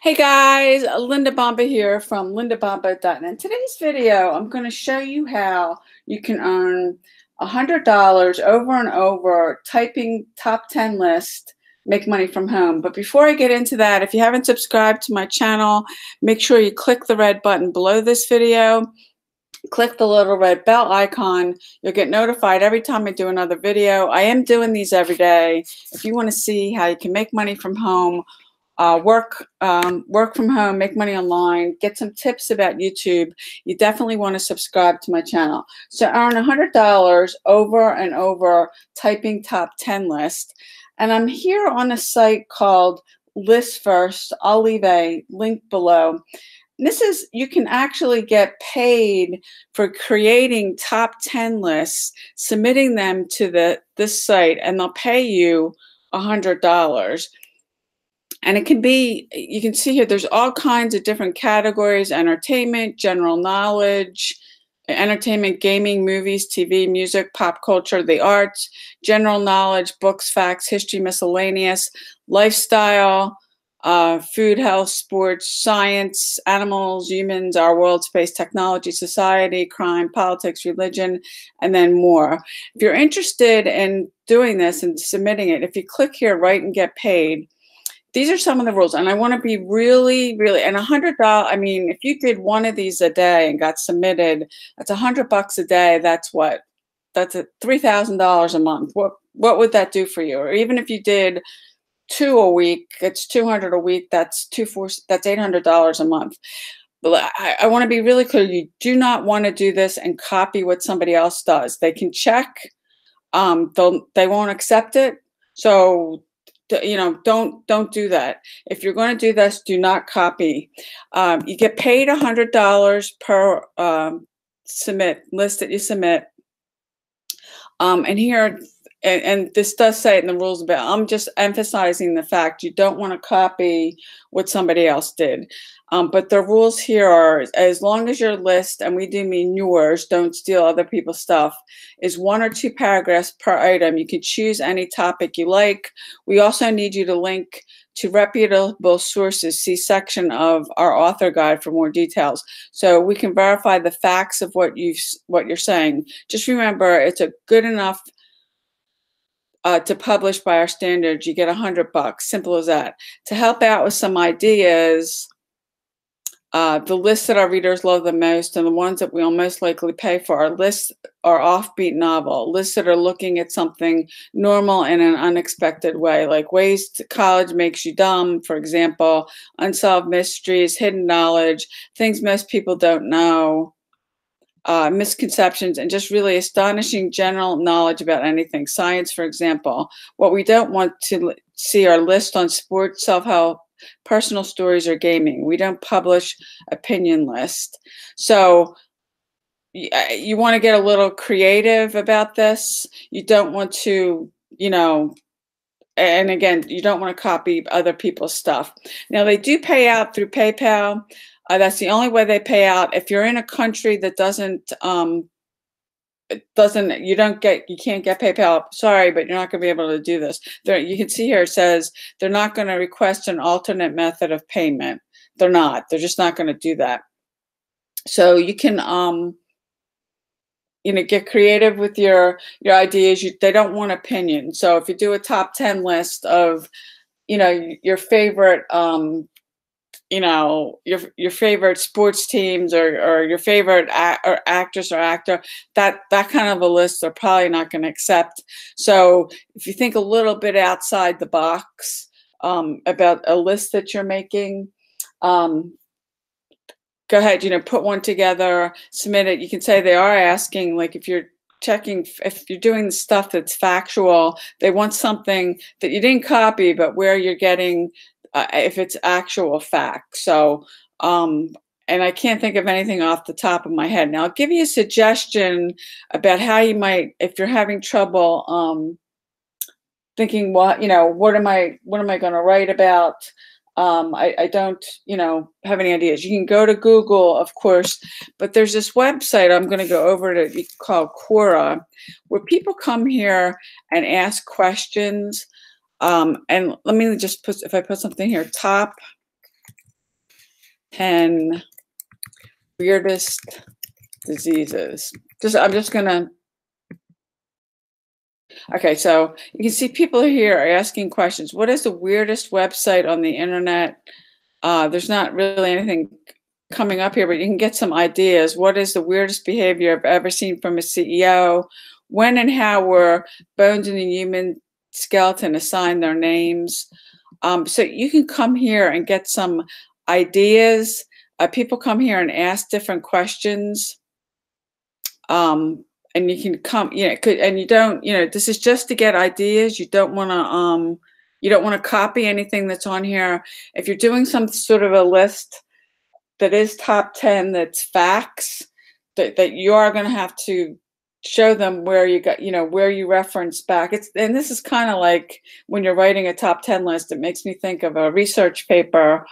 Hey guys, Linda Bomba here from lindabomba.net. In today's video, I'm going to show you how you can earn $100 over and over typing top 10 list, make money from home. But before I get into that, if you haven't subscribed to my channel, make sure you click the red button below this video. Click the little red bell icon. You'll get notified every time I do another video. I am doing these every day. If you want to see how you can make money from home, work from home, make money online, get some tips about YouTube, you definitely want to subscribe to my channel. So earn $100 over and over typing top 10 list. And I'm here on a site called List First. I'll leave a link below. This is, you can actually get paid for creating top 10 lists, submitting them to this site, and they'll pay you $100. And it can be, you can see here, there's all kinds of different categories: entertainment, general knowledge, entertainment, gaming, movies, TV, music, pop culture, the arts, general knowledge, books, facts, history, miscellaneous, lifestyle, food, health, sports, science, animals, humans, our world, space, technology, society, crime, politics, religion, and then more. If you're interested in doing this and submitting it, if you click here, write and get paid, these are some of the rules. And I want to be really, and $100, I mean, if you did one of these a day and got submitted, that's $100 a day. That's what? That's $3,000 a month. What would that do for you? Or even if you did 2 a week, it's 200 a week. That's $800 a month. But I want to be really clear. You do not want to do this and copy what somebody else does. They can check. They won't accept it. So, you know, don't do that. If you're going to do this, do not copy. You get paid $100 per list that you submit. And here, and this does say it in the rules about, I'm just emphasizing the fact you don't want to copy what somebody else did. But the rules here are, as long as your list, and we do mean yours, don't steal other people's stuff, is 1 or 2 paragraphs per item. You can choose any topic you like. We also need you to link to reputable sources. See section of our author guide for more details, so we can verify the facts of what you're saying. Just remember, it's a good enough to publish by our standards. You get $100. Simple as that. To help out with some ideas, the lists that our readers love the most and the ones that we'll most likely pay for are lists are offbeat novel, lists that are looking at something normal in an unexpected way, like Ways to College Makes You Dumb, for example, unsolved mysteries, hidden knowledge, things most people don't know, misconceptions, and just really astonishing general knowledge about anything. Science, for example. What we don't want to see are lists on sports, self-help, personal stories, or gaming. We don't publish opinion lists. So you want to get a little creative about this. You don't want to, you know, and again, you don't want to copy other people's stuff. Now, they do pay out through PayPal. That's the only way they pay out. If you're in a country that you can't get PayPal, sorry, but you're not going to be able to do this. You can see here it says they're not going to request an alternate method of payment. They're just not going to do that. So you can you know, get creative with your ideas. They don't want opinions. So if you do a top 10 list of, you know, your favorite you know, your favorite sports teams, or your favorite or actress or actor, that kind of a list they're probably not going to accept. So if you think a little bit outside the box about a list that you're making, go ahead, you know, put one together, submit it. You can say they are asking, like, if you're doing stuff that's factual, they want something that you didn't copy, but where you're getting if it's actual fact. So, and I can't think of anything off the top of my head. Now, I'll give you a suggestion about how you might, if you're having trouble thinking, what am I going to write about? I don't, you know, have any ideas. You can go to Google, of course, but there's this website I'm going to go over to called Quora, where people come here and ask questions. And let me just if I put something here, top 10 weirdest diseases. I'm just gonna. Okay, so you can see people here are asking questions. What is the weirdest website on the internet? There's not really anything coming up here, but you can get some ideas. What is the weirdest behavior I've ever seen from a CEO? When and how were bones in the human skeleton assigned their names? So you can come here and get some ideas. People come here and ask different questions. And you can come, and you don't, this is just to get ideas. You don't want to copy anything that's on here. If you're doing some sort of a list that is top 10, that's facts, that you are going to have to show them where you got, where you reference back. And this is kind of like when you're writing a top 10 list, it makes me think of a research paper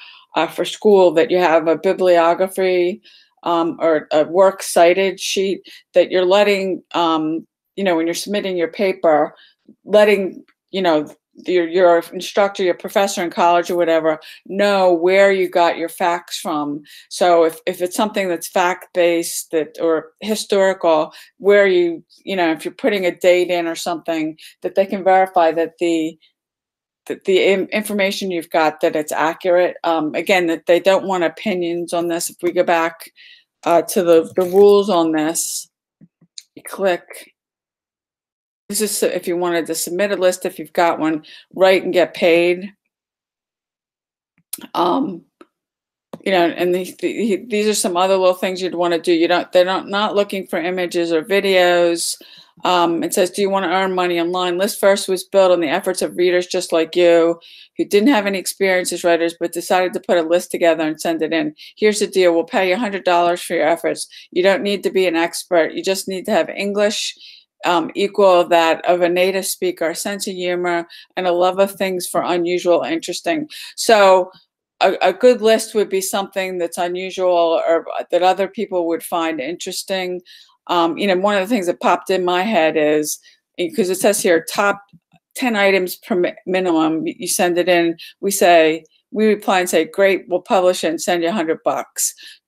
for school, that you have a bibliography or a works cited sheet that you're letting, when you're submitting your paper, letting, your instructor, your professor in college or whatever, know where you got your facts from. So if it's something that's fact-based or historical, where if you're putting a date in or something, that they can verify that the information you've got, that it's accurate. Again, that they don't want opinions on this. If we go back to the rules on this, you click. This is if you wanted to submit a list, if you've got one, write and get paid. And these are some other little things you'd want to do. They're not looking for images or videos. It says, do you want to earn money online? List first was built on the efforts of readers just like you, who didn't have any experience as writers, but decided to put a list together and send it in. Here's the deal. We'll pay you $100 for your efforts. You don't need to be an expert. You just need to have English equal that of a native speaker, a sense of humor, and a love of things for unusual, interesting. So a good list would be something that's unusual or that other people would find interesting. One of the things that popped in my head is, because it says here, top 10 items per minimum, you send it in, we reply and say, great, we'll publish it and send you $100.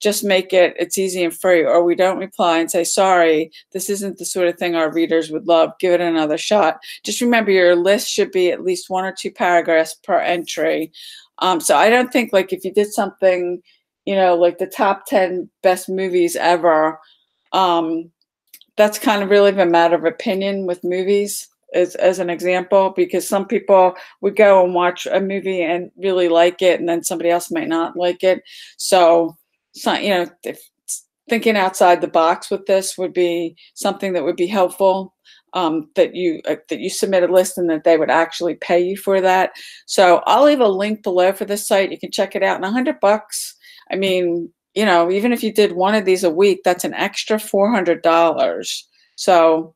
Just make it's easy and free. Or we don't reply and say, sorry, this isn't the sort of thing our readers would love. Give it another shot. Just remember, your list should be at least 1 or 2 paragraphs per entry. So I don't think, like, if you did something, like the top 10 best movies ever, that's kind of really a matter of opinion with movies. As an example, because some people would go and watch a movie and really like it, and then somebody else might not like it. So if thinking outside the box with this would be something that would be helpful. That you submit a list and that they would actually pay you for that. So I'll leave a link below for this site. You can check it out. And $100. I mean, even if you did one of these a week, that's an extra $400. So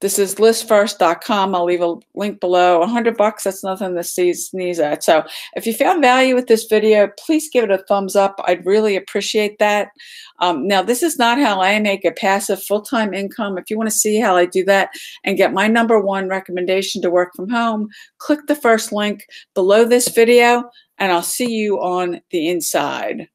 this is listfirst.com. I'll leave a link below. $100, that's nothing to sneeze at. So if you found value with this video, please give it a thumbs up. I'd really appreciate that. Now, this is not how I make a passive full-time income. If you want to see how I do that and get my #1 recommendation to work from home, click the first link below this video, and I'll see you on the inside.